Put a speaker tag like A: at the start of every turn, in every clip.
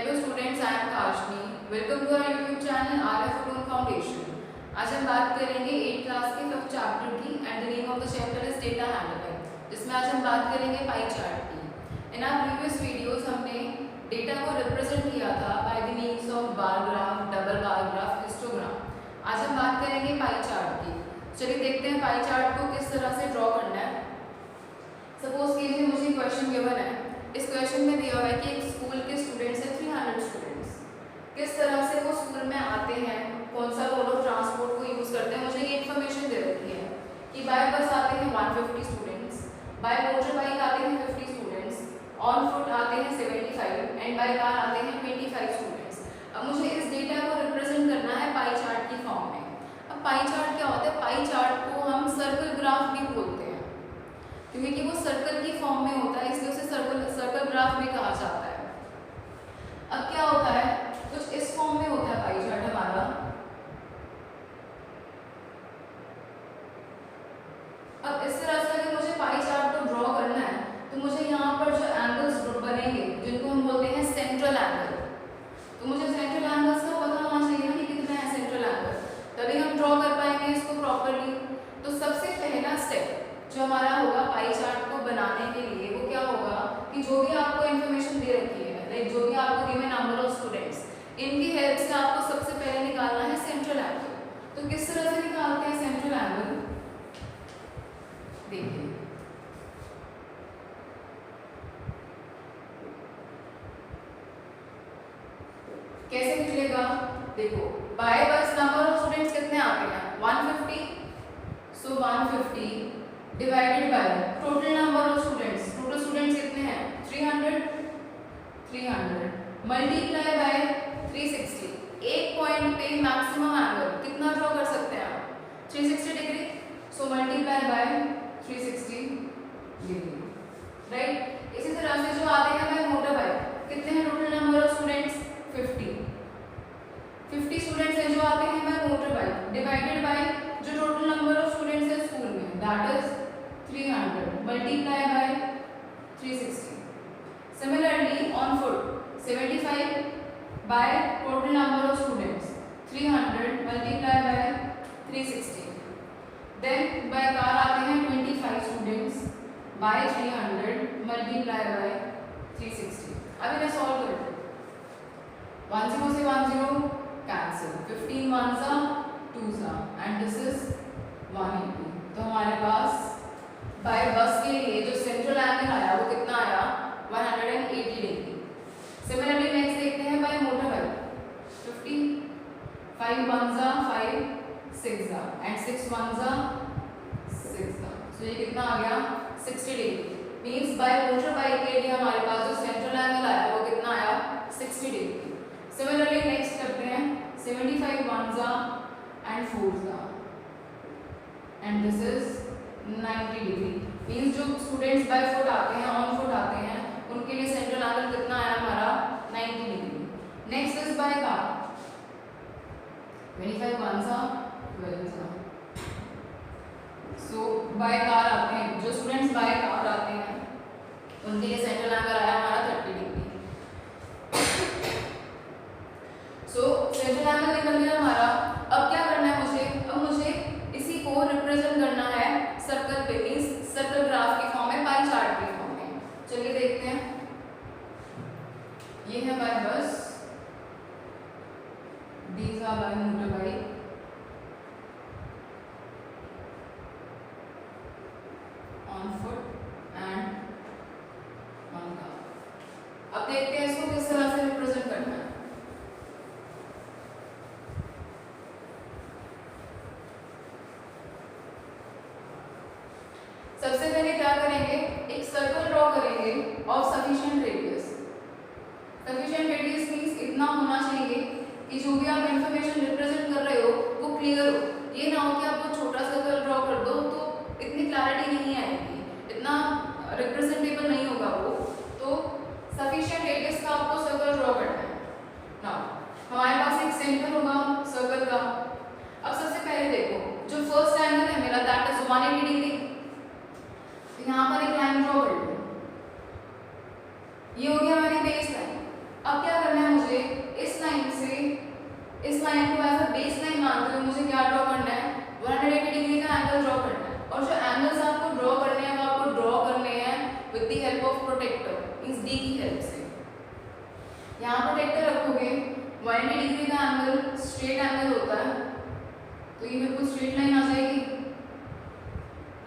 A: Hello students, I am Kashni. Welcome to our YouTube channel RF Photon Foundation. आज हम बात करेंगे 8th class के 5th चैप्टर की and the name of the chapter is data handling, जिसमें आज हम बात करेंगे पाई चार्ट की। इन आवर प्रीवियस वीडियोस हमने डेटा को रिप्रेजेंट किया था by the means of bar graph, double bar graph, histogram. आज हम बात करेंगे पाई चार्ट की। चलिए देखते हैं पाई चार्ट को किस तरह से ड्रॉ करना है। सपोज कीजिए मुझे क्वेश्चन गिवन है। इस क्वेश्चन में दिया हुआ है कि एक स्कूल के स्टूडेंट्स हैं 300 स्टूडेंट्स। किस तरह से वो स्कूल में आते हैं, कौन सा मोड ऑफ ट्रांसपोर्ट को यूज करते हैं, मुझे ये इन्फॉर्मेशन दे रखी है कि बाय बस आते हैं 150 स्टूडेंट्स, बाय मोटर बाइक आते हैं 50 स्टूडेंट्स, ऑन फुट आते हैं 75 एंड बाय कार आते हैं 25 स्टूडेंट्स। अब मुझे इस डेटा को रिप्रेजेंट करना है पाई चार्ट की फॉर्म में। अब पाई चार्ट क्या होता है? पाई चार्ट को हम सर्कल ग्राफ भी बोलते हैं क्योंकि वो सर्कल की फॉर्म में होता है, इसलिए उसे सर्कल ग्राफ भी कहा जाता है। अब क्या होता है, कुछ इस फॉर्म में होता है पाई चार्ट हमारा। अब इस तरह से अगर मुझे पाई चार्ट को ड्रॉ करना है तो मुझे यहाँ पर जो एंगल्स बनेंगे जिनको हम बोलते हैं सेंट्रल एंगल, तो मुझे सेंट्रल एंगल्स का पता होना चाहिए ना कि कितना है सेंट्रल एंगल, तभी हम ड्रॉ कर पाएंगे इसको प्रॉपरली। तो सबसे पहला स्टेप जो हमारा होगा पाई चार्ट को बनाने के लिए वो क्या होगा कि जो भी आपको इन्फॉर्मेशन दे रखी है, लाइक जो भी आपको गिवन नंबर ऑफ स्टूडेंट्स, इनकी हेल्प से आपको सबसे पहले निकालना है सेंट्रल एंगल। तो किस तरह से निकालते हैं सेंट्रल एंगल, देखिए। कैसे निकलेगा? देखो, बाय बस नंबर ऑफ स्टूडेंट्स कितने आते हैं 150, सो 150 divided by total number of students, total students कितने हैं 300 मल्टीप्लाई बाय 360। एक पॉइंट पे मैक्सिमम एंगल कितना ड्रॉ कर सकते हैं आप 360 degree, so multiply by 360 degree, right. इसी तरह से जो आते हैं बाय मोटर बाइक, कितने हैं total number of students 50 students हैं जो आते हैं by motor bike, divided by जो टोटल नंबर ऑफ स्टूडेंट्स है स्कूल में, that is 300 multiply by 360। Similarly on foot 75 by total number of students 300 multiply by 360। Then by car आते हैं 25 students bye 300 multiply by 360। अब इन्हें solve करते हैं। 10 से 10 कैंसिल, 15 1 सा 2 सा एंड दिस इज 180। तो हमारे पास बाय बस के लिए जो सेंट्रल एंगल आया वो कितना आया 180 डिग्री। सिमिलरली नेक्स्ट देखते हैं बाय मोटर बाइक 50, 5 1 सा 5 6 सा एंड 6 1 सा 6 सा, सो ये कितना आ गया 60 degree. Means by motor bike के लिए हमारे पास जो सेंट्रल एंगल आया वो कितना आया 60 डिग्री। सिमिलरली नेक्स्ट करते हैं 75 1 सा एंड 4 सा and this is 90 degree. Means जो स्टूडेंट्स बाय फुट आते हैं, ऑन फुट आते हैं, उनके लिए सेंट्रल एंगल कितना आया हमारा 90 degree. Next is by car 25 1 सा 12 सा, सो बाय कार आते हैं, जो स्टूडेंट्स बाय कार आते हैं उनके लिए सेंट्रल एंगल आया हमारा 30 डिग्री। सो सेंट्रल एंगल निकल गया हमारा। अब क्या करना है मुझे? अब मुझे इसी को रिप्रेजेंट करना है सर्कल पे, मींस सर्कल ग्राफ की फॉर्म में, पाई चार्ट की फॉर्म में। चलिए देखते हैं। ये है by bus, these are by motor bike, on foot and on car. अब देखते हैं इसको किस तरह से रिप्रेजेंट करना है। सबसे पहले क्या करेंगे, एक सर्कल ड्रॉ करेंगे of sufficient radius. Sufficient radius means इतना होना चाहिए कि जो भी आप इंफॉर्मेशन रिप्रेजेंट कर रहे हो वो क्लियर हो। ये ना हो कि आप छोटा सर्कल ड्रॉ कर दो तो इतनी क्लैरिटी नहीं आएगी, इतना रिप्रेजेंटेबल नहीं होगा वो। तो सफिशिएंट रेडियस का आपको सर्कल ड्रॉ करना है। नाउ हमारे पास एक सेंटर होगा सर्कल का। अब सबसे पहले देखो, जो फर्स्ट एंगल है मेरा दैट इज 180 डिग्री, यहाँ पर एक लाइन ड्रॉ कर लो, ये हो गया हमारी बेस लाइन। अब क्या करना है मुझे, यहाँ प्रोटेक्टर रखोगे, 180 डिग्री का एंगल स्ट्रेट एंगल होता है, तो ये बिल्कुल स्ट्रेट लाइन आ जाएगी,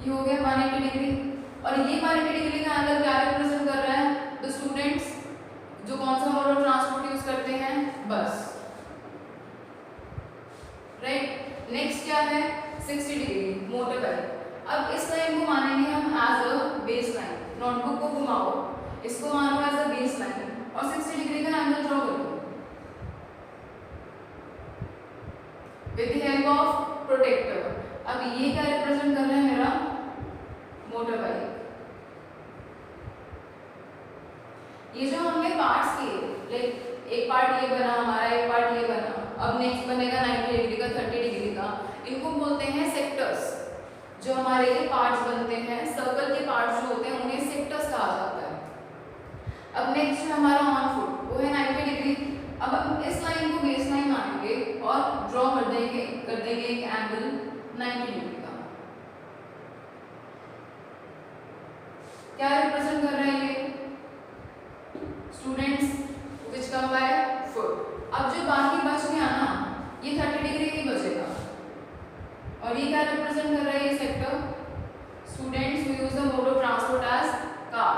A: ये हो गया 180 डिग्री। और ये 180 डिग्री का एंगल क्या रिप्रेजेंट कर रहा है? द स्टूडेंट्स जो कौन सा मोड ऑफ ट्रांसपोर्ट यूज करते हैं? बस, राइट। नेक्स्ट क्या है? 60 डिग्री मोटर बाइक। अब इस लाइन को मानेंगे हम as a base line. Notebook को घुमाओ, इसको मानो एज अ बेस लाइन और 60 डिग्री का एंगल ड्रॉ करो with the help of protractor. अब ये क्या रिप्रेजेंट कर रहा है? मेरा मोटर बाइक। ये जो हमने पार्ट्स किए, लाइक एक पार्ट ये बना हमारा, एक पार्ट ये बना, अब नेक्स्ट बनेगा 90 डिग्री का, 30 डिग्री का, इनको बोलते हैं सेक्टर्स। जो हमारे पार्ट्स बनते हैं, सर्कल के पार्ट्स जो होते हैं उन्हें सेक्टर्स कहा जाता है। अब नेक्स्ट हमारा ऑन फुट, वो है 90 डिग्री। अब हम इस लाइन को बेस लाइन मानेंगे और ड्रॉ कर देंगे एक एंगल 90 डिग्री का। क्या रिप्रेजेंट कर रहा है ये? Students which come by foot. अब जो बाकी बच गया ना, ये 30 डिग्री ही बचेगा। और ये क्या रिप्रेजेंट कर रहा है? ये sector students who use the mode of transport as car,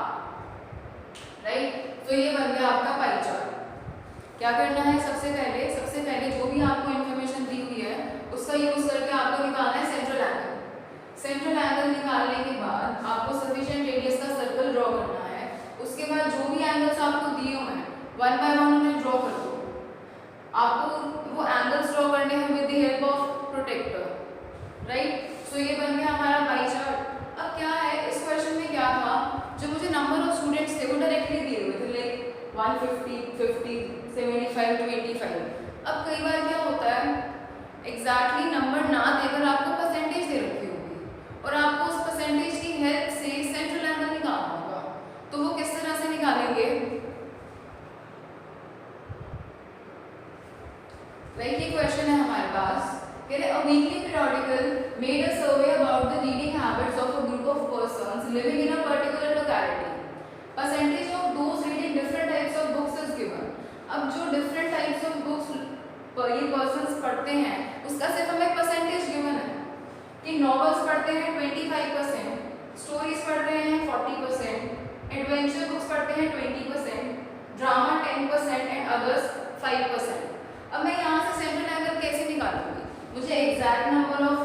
A: right. तो ये बन गया आपका पाई चार्ट। क्या करना है? सबसे पहले जो भी आपको इन्फॉर्मेशन दी हुई है उसका यूज करके आपको निकालना है सेंट्रल एंगल। सेंट्रल एंगल निकालने के बाद आपको सफिशिएंट रेडियस का सर्कल ड्रॉ करना है। उसके बाद जो भी एंगल्स आपको दिए हुए हैं 1 बाय 1 उन्हें ड्रॉ कर दो। आपको वो एंगल्स ड्रॉ करने हैं with the help of protractor, right. So ये बन गया हमारा पाई चार्ट। अब क्या है, इस क्वेश्चन में क्या था, जो मुझे नंबर ऑफ स्टूडेंट्स थे वो डायरेक्टली दिए हुए थे, लाइक 150, 50, 75, 25। अब कई बार क्या होता है, एग्जैक्टली नंबर ना देकर आपको परसेंटेज दे रखी होगी और आपको उस परसेंटेज की हेल्प से सेंट्रल एंगल निकालना होगा। तो वो किस तरह से निकालेंगे? लाइक ये क्वेश्चन है हमारे पास, कह रहे a weekly periodical made a survey about the reading habits of a group of persons living in a particular locality. Percentage of those reading different types of books is given. अब जो different types of books ये persons पढ़ते हैं उसका सिर्फ हमें percentage given है कि नॉवेल्स पढ़ते हैं 25%, स्टोरीज पढ़ रहे हैं 40%, एडवेंचर बुक्स पढ़ते हैं 20%, ड्रामा 10% एंड अदर्स 5%। अब मैं यहाँ से सेंट्रल एंगल कैसे निकालूंगी? मुझे एग्जैक्ट नंबर ऑफ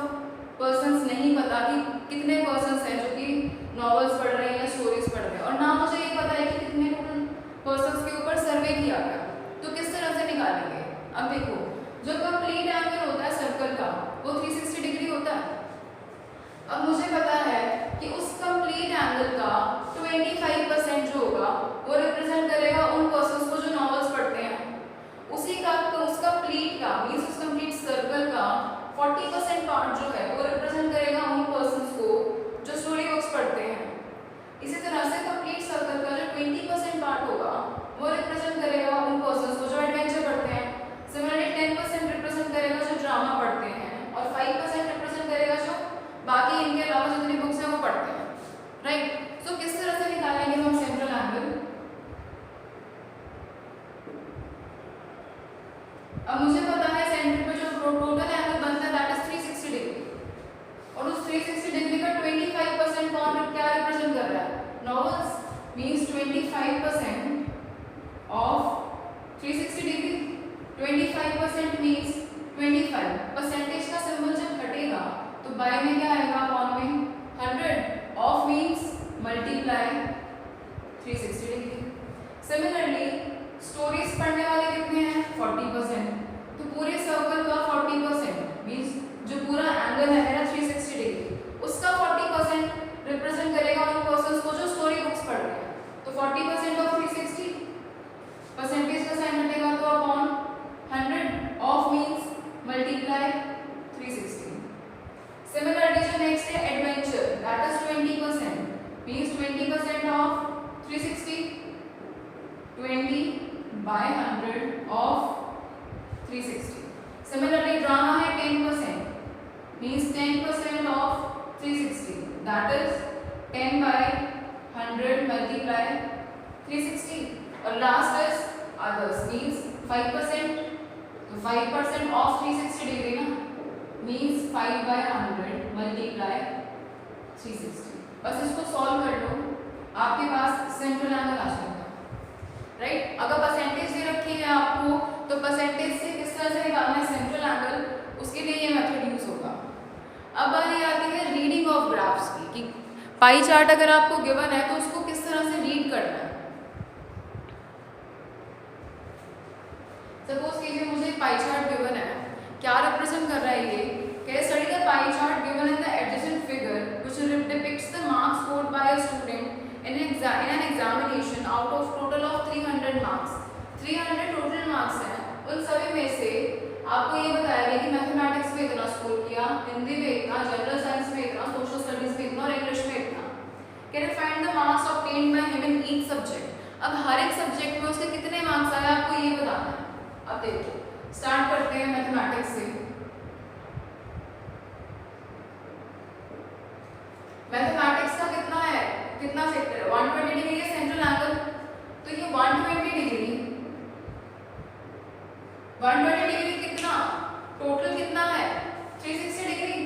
A: पर्सन्स नहीं पता कि कितने पर्सन्स हैं जो कि नॉवेल्स पढ़ रहे हैं या स्टोरीज पढ़ रहे हैं, और ना मुझे ये पता है कि कितने टोटल पर्सन्स के ऊपर सर्वे किया गया। तो किस तरह से निकालेंगे? अब देखो, जो कंप्लीट एंगल होता है सर्कल का वो 360 डिग्री होता है। अब मुझे पता है कि उस कंप्लीट एंगल का 25% जो होगा वो रिप्रेजेंट करेगा उन पर्सन्स को जो नॉवेल्स पढ़ते हैं। उसी का तो उस कंप्लीट का मींस उस कंप्लीट सर्कल का 40% पार्ट जो है वो रिप्रेजेंट करेगा उन पर्सन्स को जो स्टोरी बुक्स पढ़ते हैं। इसी तरह से कंप्लीट सर्कल का जो 20% पार्ट होगा वो रिप्रेजेंट करेगा उन पर्सन्स को जो एडवेंचर पढ़ते हैं। सिमिलरली 10% रिप्रेजेंट करेगा जो ड्रामा पढ़ते हैं और 5% रिप्रेजेंट करेगा जो बाकी इनके अलावा जितनी बुक्स हैं वो पढ़ते हैं, राइट। सो किस तरह से निकालेंगे हम सेंट्रल एंगल? अब मुझे पता है सेंटर पे जो टोटल एंगल बनता है दैट इज 360 डिग्री, और उस 360 डिग्री का 25% कौन क्या रिप्रेजेंट कर रहा है? Novels, means 25% of 360 degree. 25% means 25। Percentage का सिंबल जब हटेगा तो बाय में क्या आएगा? अपॉन में 100। Of means multiply 360 degree. Similarly stories पढ़ने वाले कितने हैं? 40%। तो पूरे सर्कल का 40% मींस जो पूरा एंगल है मेरा 360 डिग्री, उसका 40% रिप्रेजेंट करेगा उन पर्सन्स को जो स्टोरी बुक्स पढ़ रहे हैं। तो 40% ऑफ 360, परसेंटेज का साइन हटेगा तो upon 100। Of means multiply 360। Similarly जो नेक्स्ट है adventure, that is 20% means 20% of 360, 20 by 100 of 360. Similarly, drama है 10% means 10% of 360, that is 10 by 100 multiply 360. और last is others means 5%. तो 5% of 360 डिग्री ना means 5/100 multiply 360. बस इसको सॉल्व कर लो, आपके पास सेंट्रल एंगल आ जाएगा, राइट। अगर परसेंटेज दे रखी है आपको तो परसेंटेज से किस तरह से निकालना है सेंट्रल एंगल, उसके लिए ये मेथड यूज होगा। अब बारी आती है रीडिंग ऑफ ग्राफ्स की, कि पाई चार्ट अगर आपको गिवन है तो उसको किस तरह से रीड करना है। सपोज कीजिए मुझे पाई चार्ट गिवन है, क्या रिप्रेजेंट कर रहा है ये, can study the pie chart given in the adjacent figure which depicts the marks scored by a student in an examination out of total of 300 marks. 300 total marks हैं, उन सभी में से आपको ये बताया गया कि मैथमेटिक्स में इतना स्कोर किया, हिंदी में इतना, जनरल साइंस में इतना, सोशल स्टडीज में इतना और इंग्लिश में इतना। Can you find the marks obtained by him in each subject. अब हर एक सब्जेक्ट में उसके कितने मार्क्स आए आपको ये बताना है। अब देखो स्टार्ट करते हैं मैथमेटिक्स से। मैथमेटिक्स का कितना है, कितना सेक्टर है, 120 डिग्री है सेंट्रल एंगल, तो ये 120 डिग्री 120 डिग्री कितना टोटल कितना है 360 डिग्री।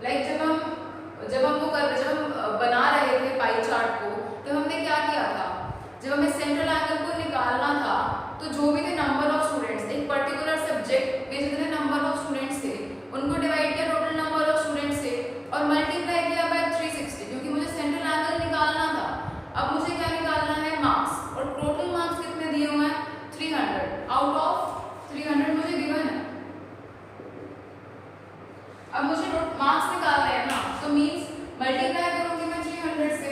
A: लाइक जब हम बना रहे थे पाई चार्ट को तो हमने क्या किया था, जब हमें सेंट्रल एंगल को निकालना था तो जो भी थे नंबर ऑफ स्टूडेंट्स, एक पर्टिकुलर सब्जेक्ट में जितने नंबर ऑफ स्टूडेंट्स थे उनको डिवाइड किया टोटल नंबर ऑफ स्टूडेंट्स से और मल्टीप्लाई किया बाय 360, क्योंकि मुझे सेंट्रल एंगल निकालना था। अब मुझे क्या निकालना है मार्क्स, और टोटल मार्क्स कितने दिए हुए हैं 300 आउट ऑफ 300 मुझे गिवन है। अब मुझे मार्क्स निकालना है ना, तो मींस मल्टीप्लाई करूंगी मैं 300 से।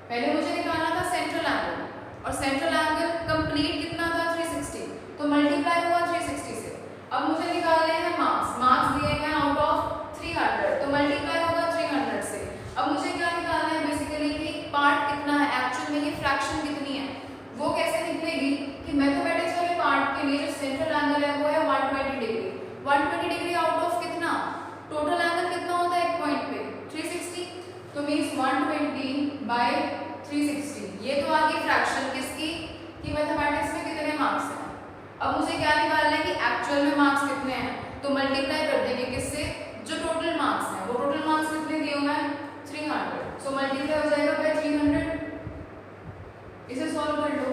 A: पहले मुझे निकालना था सेंट्रल एंगल और सेंट्रल एंगल कंप्लीट कितना था 360, तो मल्टीप्लाई हुआ 360 से। अब मुझे निकालने हैं मार्क्स दिए हैं आउट ऑफ 300, तो मल्टीप्लाई होगा 300 से। अब मुझे क्या निकालना है बेसिकली कि पार्ट कितना है, एक्चुअल में ये फ्रैक्शन कितनी है, वो कैसे निकलेगी कि मैथमेटिक्स वाले पार्ट के लिए जो सेंट्रल एंगल है वो है 120 डिग्री। 120 डिग्री आउट ऑफ कितना, टोटल एंगल कितना होता है एक पॉइंट पे 360, तो मींस 120/360। ये तो आ गई फ्रैक्शन किसकी, कि मैथमेटिक्स में कितने मार्क्स हैं। अब मुझे क्या निकालना है कि एक्चुअल में मार्क्स कितने हैं, तो मल्टीप्लाई कर देंगे किससे, जो टोटल मार्क्स हैं। वो टोटल मार्क्स कितने दिए हुए हैं 300, सो मल्टीप्लाई हो जाएगा बाय 300। इसे सॉल्व कर लो,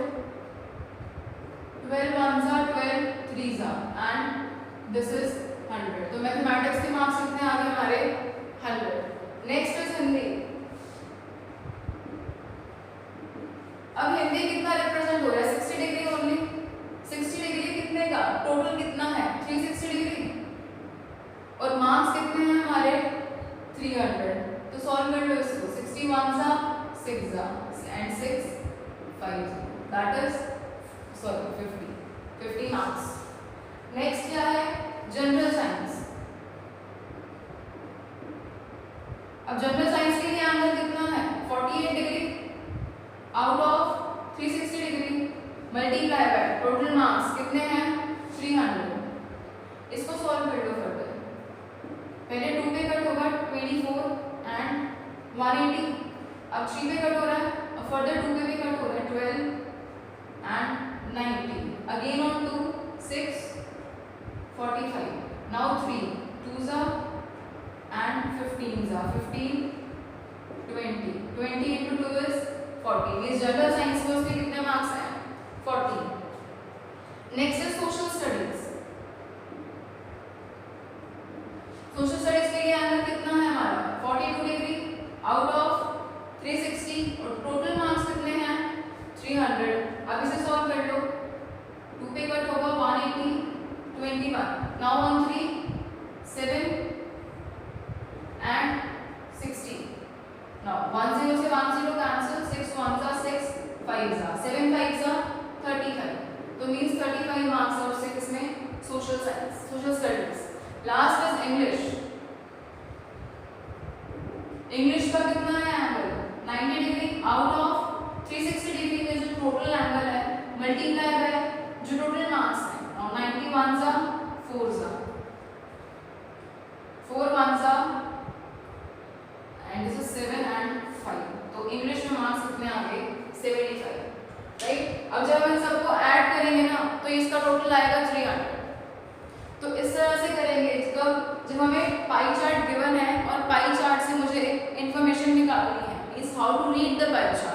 A: 12 1s are 12 3s are and this is 100। तो मैथमेटिक्स के मार्क्स कितने आ गए हमारे 100। Next is Hindi. अब हिंदी कितना रिप्रेजेंट हो रहा है 60 डिग्री ओनली। 60 डिग्री कितने का, टोटल कितना है 360 डिग्री और मार्क्स कितने हैं हमारे 300, तो सॉल्व कर लो इसको। 60 1s are 6s are and 6 5, that is 50 marks. Next क्या है जनरल साइंस। अब जनरल साइंस के लिए एंगल कितना है 48 degree out of 360 degree multiply by total marks कितने हैं 300। इसको सॉल्व कर लो फर्दर। पहले 2 पे कट होगा 24 एंड 180, अब 3 पे कट हो रहा है, अब फर्दर 2 पे भी कट हो रहा है 12 and 90, again on 2 6 45, now 3 2s are and 15s are 15 20 into 2 is 40। इस जनरल साइंस में उसके कितने मार्क्स हैं 40। नेक्स्ट है सोशल स्टडीज। सोशल स्टडीज के लिए एंगल कितना है हमारा 42 डिग्री आउट ऑफ 360 और टोटल मार्क्स कितने हैं 300। अब इसे सॉल्व कर लो, 2 पे कट होगा 180 21, नाउ ऑन 3 7 and 60, now 10 से 10 cancel, 6 1s are 6 5s are 7 5s are 35, तो मींस 35 मार्क्स और 6 में social science social studies. Last is English. English का कितना है angle 90 degree out of 360 degree में जो टोटल एंगल है मल्टीप्लाई बाय जो टोटल मार्क्स है। Now 90 1s are 4s are 4 1s are and this is 7 and 5, तो इंग्लिश में मार्क्स कितने आ गए 75, राइट। अब जब हम सबको तो इस तरह से करेंगे जब हमें पाई चार्ट गिवन है और पाई चार्ट से मुझे इंफॉर्मेशन निकालनी है, is how to read the pie chart.